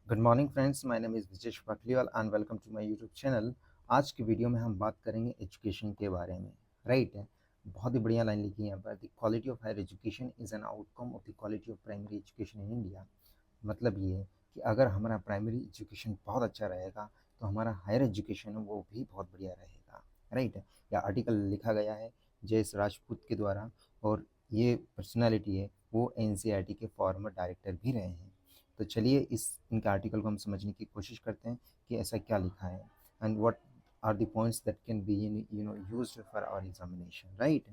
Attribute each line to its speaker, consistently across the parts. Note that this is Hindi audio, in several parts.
Speaker 1: Good morning friends, my name is Vijesh Pakhliwal and welcome to my YouTube channel. आज की वीडियो में हम बात करेंगे एजुकेशन के बारे में। राइट है, बहुत ही बढ़िया लाइन लिखी है यहाँ पर। The quality of higher education is an outcome of the quality of primary education in India. मतलब ये है कि अगर हमारा प्राइमरी एजुकेशन बहुत अच्छा रहेगा तो हमारा हायर एजुकेशन वो भी बहुत बढ़िया रहेगा। राइट है, यह आर्टिकल लिखा गया है जयेश राजपूत के द्वारा, और ये पर्सनालिटी है वो एनसीईआरटी के फॉर्मर डायरेक्टर भी रहे हैं। तो चलिए इस इनके आर्टिकल को हम समझने की कोशिश करते हैं कि ऐसा क्या लिखा है and what are the points that can be used for our examination. Right,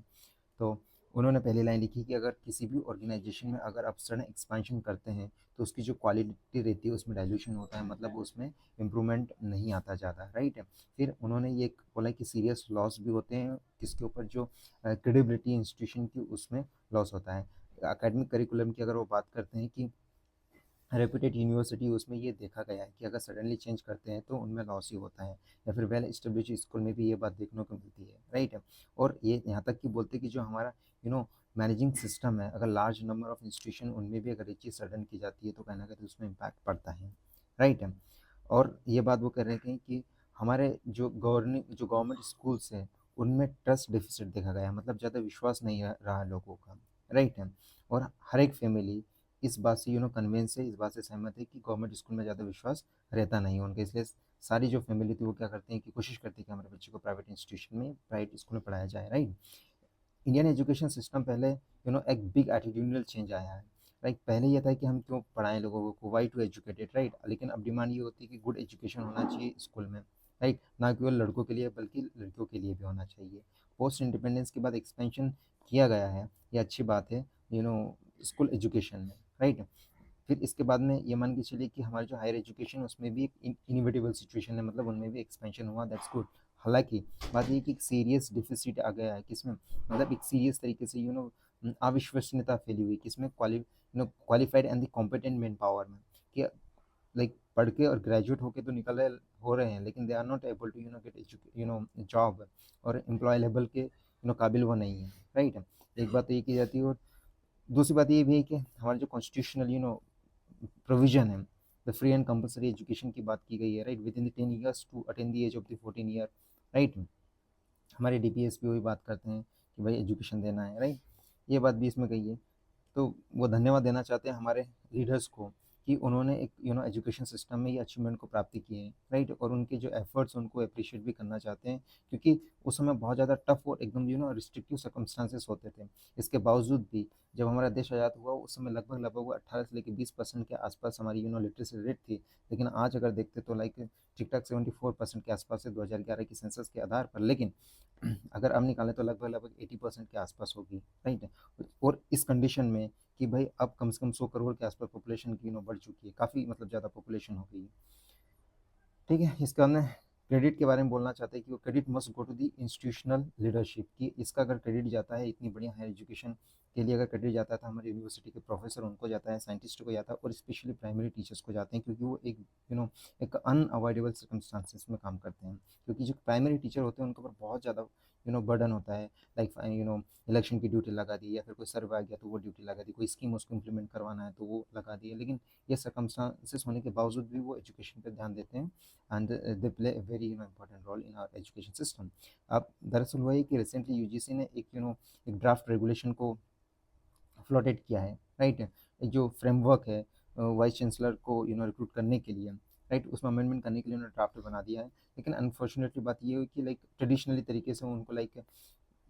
Speaker 1: तो उन्होंने पहली लाइन लिखी कि अगर किसी भी ऑर्गेनाइजेशन में अगर आप सडन एक्सपेंशन करते हैं तो उसकी जो क्वालिटी रहती है उसमें डाइल्यूशन होता है, मतलब उसमें इम्प्रूवमेंट नहीं आता ज़्यादा। राइट है, फिर उन्होंने ये बोला कि सीरियस लॉस भी होते हैं किसके ऊपर, जो क्रेडिबिलिटी इंस्टीट्यूशन की उसमें लॉस होता है। एकेडमिक करिकुलम की अगर वो बात करते हैं कि रेप्यूटेड यूनिवर्सिटी, उसमें ये देखा गया है कि अगर सडनली चेंज करते हैं तो उनमें लॉस ही होता है। या फिर वेल एस्टेब्लिश स्कूल में भी ये बात देखने को मिलती है। राइट है, और ये यहाँ तक कि बोलते हैं कि जो हमारा मैनेजिंग सिस्टम है, अगर लार्ज नंबर ऑफ इंस्टीट्यूशन उनमें भी अगर ये चीज़ सडन की जाती है तो कहना कहते उसमें इम्पैक्ट पड़ता है। राइट है, और ये बात वो कर रहे थे कि हमारे जो गवर्नमेंट स्कूल्स हैं उनमें ट्रस्ट डिफिसिट देखा गया है, मतलब ज़्यादा विश्वास नहीं रहा लोगों का। राइट है, और हर एक फैमिली इस बात से कन्विंस है, इस बात से सहमत है कि गवर्नमेंट स्कूल में ज़्यादा विश्वास रहता नहीं है उनके, इसलिए सारी जो फैमिली थी वो क्या करते हैं कि कोशिश करती है कि हमारे बच्चे को प्राइवेट इंस्टीट्यूशन में, प्राइवेट स्कूल में पढ़ाया जाए। राइट, इंडियन एजुकेशन सिस्टम पहले एक बिग एटीट्यूडल चेंज आया है। लाइक पहले ये था कि हम क्यों पढ़ाएं लोगों को, वाई टू एजुकेटेड। राइट, लेकिन अब डिमांड ये होती है कि गुड एजुकेशन होना चाहिए स्कूल में। राइट, ना केवल लड़कों के लिए बल्कि लड़कियों के लिए भी होना चाहिए। पोस्ट इंडिपेंडेंस के बाद एक्सपेंशन किया गया है, ये अच्छी बात है स्कूल एजुकेशन में। राइट, फिर इसके बाद में ये मान के चलिए कि हमारे जो हायर एजुकेशन उसमें भी एक इनिवेटिबल सिचुएशन है, मतलब उनमें भी एक्सपेंशन हुआ, दैट्स गुड। हालांकि बात ये कि एक सीरियस डिफिसिट आ गया है किसमें, मतलब एक सीरियस तरीके से अविश्वसनीयता फैली हुई किसमें, qualified and the competent man power में। कि लाइक पढ़ के और ग्रेजुएट होके तो निकल रहे हो रहे हैं, लेकिन they are not able to get job, और एम्प्लॉय लेवल के काबिल वो नहीं है। राइट, एक बात तो ये की जाती है, और दूसरी बात ये भी है कि हमारे जो कॉन्स्टिट्यूशनल प्रोविजन है, the free and compulsory education की बात की गई है। Right, within the 10 years to attain the age of the 14 year. Right, हमारे डीपीएस भी वही बात करते हैं कि भाई एजुकेशन देना है। राइट, ये बात भी इसमें कही है। तो वो धन्यवाद देना चाहते हैं हमारे लीडर्स को कि उन्होंने एक एजुकेशन सिस्टम में ये अचीवमेंट को प्राप्ति की है। राइट, और उनके जो एफर्ट्स उनको अप्रिशिएट भी करना चाहते हैं, क्योंकि उस समय बहुत ज़्यादा टफ और एकदम रिस्ट्रिक्टिव सर्कमस्टांसेस होते थे। इसके बावजूद भी जब हमारा देश आज़ाद हुआ उस समय लगभग लगभग वो 18 से लेकर 20% के आसपास हमारी लिटरेसी रेट थी। लेकिन आज अगर देखते तो लाइक ठीक ठाक 74% के आसपास है 2011 की सेंसस के आधार पर। लेकिन अगर अब निकालें तो लगभग लगभग 80% के आसपास होगी। राइट, और इस कंडीशन में कि भाई अब कम से कम 100 करोड़ के आसपास पॉपुलेशन की बढ़ चुकी है, काफ़ी मतलब ज़्यादा पॉपुलेशन हो गई है। ठीक है, इसके बाद में क्रेडिट के बारे में बोलना चाहते हैं कि वो credit must go to the institutional leadership, कि इसका अगर क्रेडिट जाता है इतनी बढ़िया हायर एजुकेशन के लिए, अगर क्रेडिट जाता है तो हमारे यूनिवर्सिटी के प्रोफेसर उनको जाता है, साइंटिस्ट को जाता है, और स्पेशली प्राइमरी टीचर्स को जाते हैं, क्योंकि वो एक एक अनअवॉइडेबल सर्कमस्टांसिस में काम करते हैं। क्योंकि जो प्राइमरी टीचर होते हैं उनके ऊपर बहुत ज़्यादा बर्डन होता है। लाइक इलेक्शन की ड्यूटी लगा दी, या फिर कोई सर्वे आ गया तो वो ड्यूटी लगा दी, कोई स्कीम उसको इम्प्लीमेंट करवाना है तो वो लगा दी है। लेकिन ये सर्कमस्टांसिस होने के बावजूद भी वो एजुकेशन पर ध्यान देते हैं, and they play a very important role in our education system. अब दरअसल हुआ है कि रिसेंटली यूजीसी ने एक ड्राफ्ट रेगुलेशन को फ्लोटेड किया है। राइट, एक जो फ्रेमवर्क है वाइस चांसलर को रिक्रूट करने के लिए, राइट, उसमें अमेंडमेंट करने के लिए उन्होंने ड्राफ्ट बना दिया है। लेकिन अनफॉर्चुनेटली बात ये हुई कि लाइक ट्रेडिशनली तरीके से उनको लाइक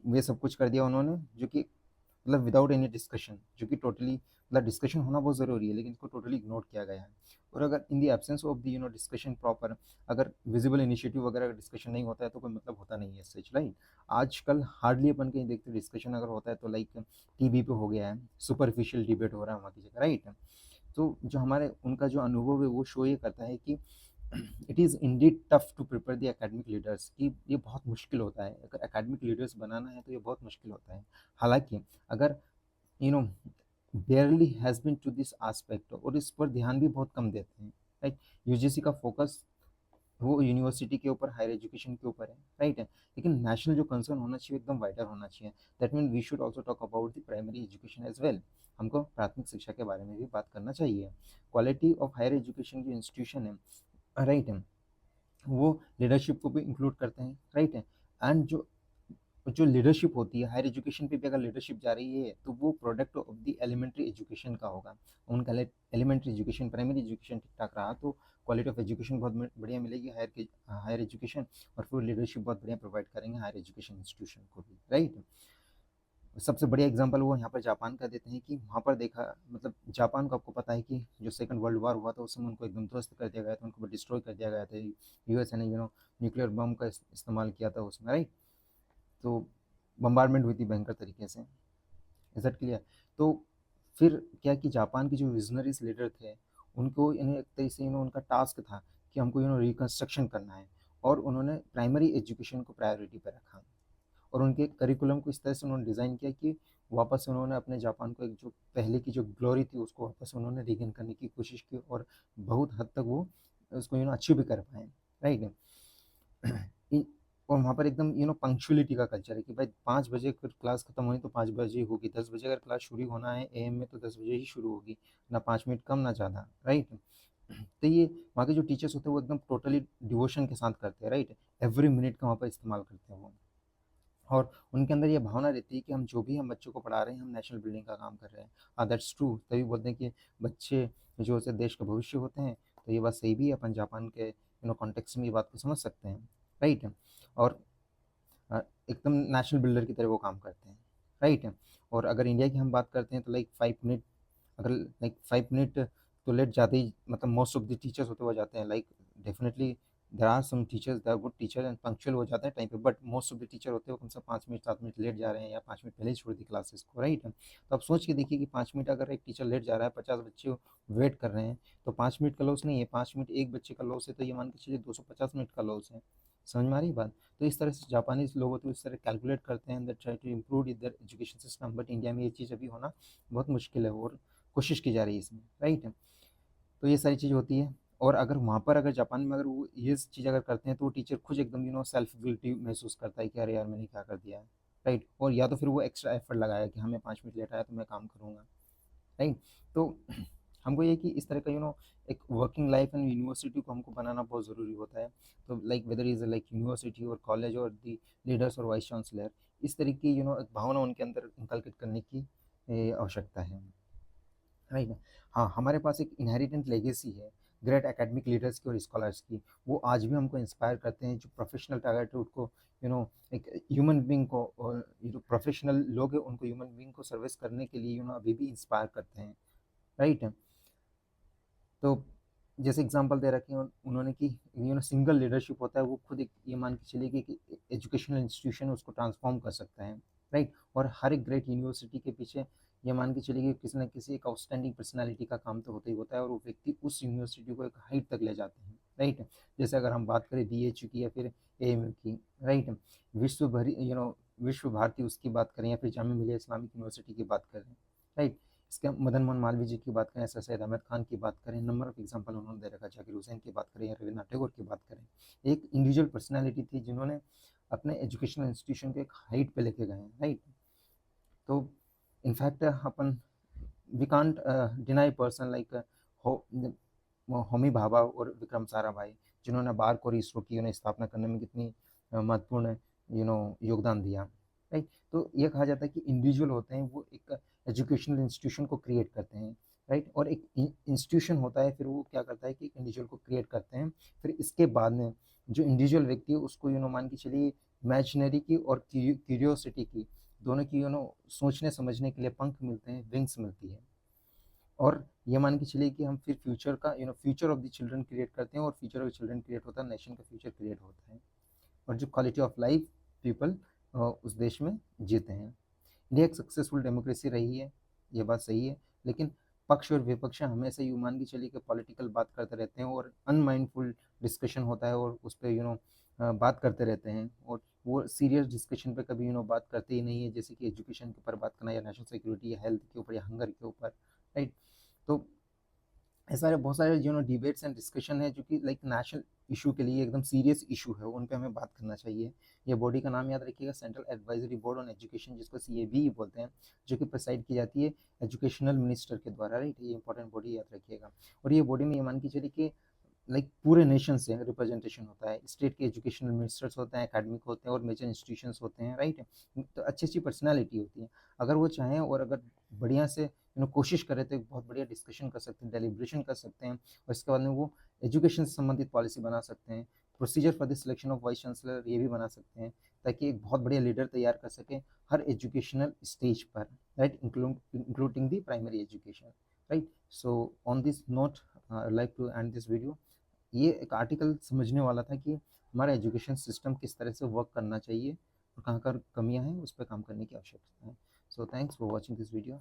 Speaker 1: ये सब कुछ कर दिया उन्होंने, जो कि मतलब विदाउट एनी डिस्कशन, जो कि टोटली मतलब डिस्कशन होना बहुत ज़रूरी है लेकिन इसको टोटली इग्नोर किया गया है। और अगर in the absence of the discussion proper, अगर विजिबल इनिशिएटिव वगैरह अगर डिस्कशन नहीं होता है तो कोई मतलब होता नहीं है सच। राइट, आजकल हार्डली अपन कहीं देखते डिस्कशन अगर होता है तो लाइक टीवी पे हो गया है, सुपरफिशियल डिबेट हो रहा है वहाँ की जगह। राइट, तो जो हमारे उनका जो अनुभव है वो शो ये करता है कि it is indeed tough to prepare the academic leaders, कि ये बहुत मुश्किल होता है, अगर एकेडमिक लीडर्स बनाना है तो ये बहुत मुश्किल होता है। हालांकि अगर you know barely has been to this aspect, और इस पर ध्यान भी बहुत कम देते हैं। राइट, यूजीसी का फोकस वो यूनिवर्सिटी के ऊपर, हायर एजुकेशन के ऊपर है, राइट है। लेकिन नेशनल जो कंसर्न होना चाहिए एकदम वाइडर होना चाहिए। That mean we should also talk about the primary education as well. हमको प्राथमिक शिक्षा के बारे में भी बात करना चाहिए। क्वालिटी ऑफ हायर एजुकेशन जो इंस्टीट्यूशन है, राइट है, वो लीडरशिप को भी इंक्लूड करते हैं, राइट है। एंड जो जो लीडरशिप होती है हायर एजुकेशन पे भी, अगर लीडरशिप जा रही है तो वो product of the elementary education का होगा। उनका एलिमेंट्री एजुकेशन, प्राइमरी एजुकेशन ठीक ठाक रहा तो क्वालिटी ऑफ एजुकेशन बहुत बढ़िया मिलेगी हायर एजुकेशन, और फिर लीडरशिप बहुत बढ़िया प्रोवाइड करेंगे हायर एजुकेशन इंस्टीट्यूशन को भी, राइट। सबसे बढ़िया एग्जांपल वो यहाँ पर जापान का देते हैं कि वहाँ पर देखा, मतलब जापान को आपको पता है कि जो सेकंड वर्ल्ड वॉर हुआ था उस समय उनको एकदम ध्वस्त कर दिया गया था, उनको डिस्ट्रॉय कर दिया गया था। यूएसए ने न्यूक्लियर बम का इस्तेमाल किया था उसमें, राइट। तो बम्बारमेंट हुई थी भयंकर तरीके से। Is that clear? तो फिर क्या कि जापान के जो विजनरीज लीडर थे, उनको इन्हें एक तरह से उनका टास्क था कि हमको रिकंस्ट्रक्शन करना है, और उन्होंने प्राइमरी एजुकेशन को प्रायोरिटी पर रखा, और उनके करिकुलम को इस तरह से उन्होंने डिज़ाइन किया कि वापस उन्होंने अपने जापान को एक जो पहले की जो ग्लोरी थी उसको वापस उन्होंने रिगेन करने की कोशिश की, और बहुत हद तक वो उसको अचीव भी कर पाए, राइट। और वहाँ पर एकदम पंक्चुअलिटी का कल्चर है कि भाई 5 बजे अगर क्लास खत्म होनी तो 5 बजे ही होगी, 10 बजे अगर क्लास शुरू होना है एएम में तो 10 बजे ही शुरू होगी, ना 5 मिनट कम ना ज़्यादा, राइट। तो ये वहाँ के जो टीचर्स होते हैं वो एकदम टोटली डिवोशन के साथ करते हैं, राइट। एवरी मिनट का वहाँ पर इस्तेमाल करते हैं वो, और उनके अंदर ये भावना रहती है कि हम जो भी हम बच्चों को पढ़ा रहे हैं हम नेशनल बिल्डिंग का काम कर रहे हैं। हाँ, दैट्स ट्रू। तभी बोलते हैं कि बच्चे जो होते हैं देश का भविष्य होते हैं। तो ये बात सही भी है, अपन जापान के कॉन्टेक्स्ट में ये बात को समझ सकते हैं, राइट। और एकदम नेशनल बिल्डर की तरह वो काम करते हैं, राइट है। और अगर इंडिया की हम बात करते हैं तो लाइक 5 मिनट, अगर लाइक 5 मिनट तो लेट जाते ही, मतलब मोस्ट ऑफ द टीचर्स होते हुए जाते हैं, like definitely there are some teachers they are good teacher and punctual हो जाते हैं टाइम पे, but most of the teacher होते हैं वो कम से कम 5 मिनट 7 मिनट लेट जा रहे हैं, या 5 मिनट पहले ही छोड़ दी क्लासेस को, राइट है। तो आप सोच के देखिए कि 5 मिनट अगर एक टीचर लेट जा रहा है, 50 बच्चे वेट कर रहे हैं, तो 5 मिनट का लॉस नहीं है, 5 मिनट एक बच्चे का लॉस है, तो ये मान के चलिए 250 मिनट का लॉस है। समझ में आ रही बात? तो इस तरह से जापानीज लोग होते हैं इस तरह कैलकुलेट करते हैं, दैट ट्राई टू इम्प्रूव इधर एजुकेशन सिस्टम, बट इंडिया में ये चीज़ अभी होना बहुत मुश्किल है, और कोशिश की जा रही है इसमें, राइट है। तो ये सारी चीज़ होती है। और अगर वहाँ पर अगर जापान में अगर वो ये चीज़ अगर करते हैं तो वो टीचर खुद एकदम सेल्फ गिल्टी महसूस करता है कि अरे यार मैंने क्या कर दिया है, राइट। और या तो फिर वो एक्स्ट्रा एफर्ट लगाया कि हमें 5 मिनट लेट आया तो मैं काम करूँगा, राइट। तो हमको ये कि इस तरह का एक वर्किंग लाइफ एंड यूनिवर्सिटी को हमको बनाना बहुत ज़रूरी होता है। तो like whether is like university और कॉलेज और दी लीडर्स और वाइस चांसलर, इस तरह की एक भावना उनके अंदर इंकलकेट करने की आवश्यकता है, राइट है। हाँ, हमारे पास एक इनहेरिटेंट लेगेसी है ग्रेट एकेडमिक लीडर्स की और स्कॉलर्स की। वो आज भी हमको इंस्पायर करते हैं, जो प्रोफेशनल टारगेट है उसको एक ह्यूमन बींग को, और ये जो प्रोफेशनल लोग हैं उनको ह्यूमन बींग को सर्विस करने के लिए अभी भी इंस्पायर करते हैं, राइट है। तो जैसे एग्जांपल दे रखे हैं उन्होंने कि सिंगल लीडरशिप होता है, वो खुद एक ये मान के चलिए कि एजुकेशनल इंस्टीट्यूशन है उसको ट्रांसफॉर्म कर सकता है, राइट। और हर एक ग्रेट यूनिवर्सिटी के पीछे ये मान के चलिए कि किसी न किसी एक आउटस्टैंडिंग पर्सनालिटी का काम तो होता ही होता है, और वो व्यक्ति उस यूनिवर्सिटी को एक हाइट तक ले जाते हैं, राइट। जैसे अगर हम बात करें बीएचयू की या फिर एएमयू की, राइट। विश्व भरी विश्व भारती उसकी बात करें, या फिर जामिया मिलिया इस्लामिक यूनिवर्सिटी की बात करें, राइट। इसके मदन मोहन मालवीय जी की बात करें, सर सैयद अहमद खान की बात करें, नंबर ऑफ एग्जांपल उन्होंने दे रखा, जाकिर हुसैन की बात करें या रविन्द्रनाथ टैगोर की बात करें। एक इंडिविजुअल पर्सनैलिटी थी जिन्होंने अपने एजुकेशनल इंस्टीट्यूशन को एक हाइट पे लेके गए हैं, राइट। तो इनफैक्ट अपन we can't deny person like Homi Bhabha और विक्रम साराभाई, जिन्होंने बार को इसरो की स्थापना करने में कितनी महत्वपूर्ण योगदान दिया, राइट। तो ये कहा जाता है कि इंडिविजुअल होते हैं वो एक एजुकेशनल इंस्टीट्यूशन को क्रिएट करते हैं, राइट। और एक इंस्टीट्यूशन होता है फिर वो क्या करता है कि एक इंडिविजुअल को क्रिएट करते हैं, फिर इसके बाद में जो इंडिविजुअल व्यक्ति है उसको मान के चलिए इमेजिनरी की और क्यूरियोसिटी की, दोनों की सोचने समझने के लिए पंख मिलते हैं, विंग्स मिलती है। और ये मान के चलिए कि हम फिर फ्यूचर का future of the children create करते हैं, और फ्यूचर ऑफ चिल्ड्रन क्रिएट होता है, नेशन का फ्यूचर क्रिएट होता है, और जो क्वालिटी ऑफ लाइफ पीपल उस देश में जीते हैं। इंडिया एक सक्सेसफुल डेमोक्रेसी रही है, ये बात सही है, लेकिन पक्ष और विपक्ष हमेशा यूँ मान के चलिए कि पॉलिटिकल बात करते रहते हैं, और अनमाइंडफुल डिस्कशन होता है, और उस पर बात करते रहते हैं, और वो सीरियस डिस्कशन पे कभी बात करते ही नहीं है, जैसे कि एजुकेशन के ऊपर बात करना, या नेशनल सिक्योरिटी या हेल्थ के ऊपर या हंगर के ऊपर, राइट। तो ऐसे सारे बहुत सारे डिबेट्स एंड डिस्कशन है जो कि लाइक नेशनल इशू के लिए एकदम सीरियस इशू है, उन पे हमें बात करना चाहिए। ये बॉडी का नाम याद रखिएगा, central advisory board on education, जिसको CAB बोलते हैं, जो कि प्रिसाइड की जाती है एजुकेशनल मिनिस्टर के द्वारा, राइट। ये इंपॉर्टेंट बॉडी याद रखिएगा। और ये बॉडी में ये मान के चलिए कि लाइक पूरे नेशन से रिप्रेजेंटेशन होता है, स्टेट के एजुकेशनल मिनिस्टर्स होते हैं, एकेडमिक होते हैं और मेजर इंस्टीट्यूशंस होते हैं, राइट। तो अच्छी अच्छी पर्सनालिटी होती है। अगर वो चाहें और अगर बढ़िया से कोशिश करें तो एक बहुत बढ़िया डिस्कशन कर सकते हैं, डेलिब्रेशन कर सकते हैं, और इसके बाद में वो एजुकेशन से संबंधित पॉलिसी बना सकते हैं। Procedure for the selection of vice chancellor ये भी बना सकते हैं, ताकि एक बहुत बढ़िया लीडर तैयार कर सकें हर एजुकेशनल स्टेज पर, right, including the primary education, right. So on this note like to end this video. ये एक आर्टिकल समझने वाला था कि हमारा एजुकेशन सिस्टम किस तरह से वर्क करना चाहिए और कहाँ कहाँ कमियाँ हैं, उस पर काम करने की आवश्यकता है। So thanks for watching this video.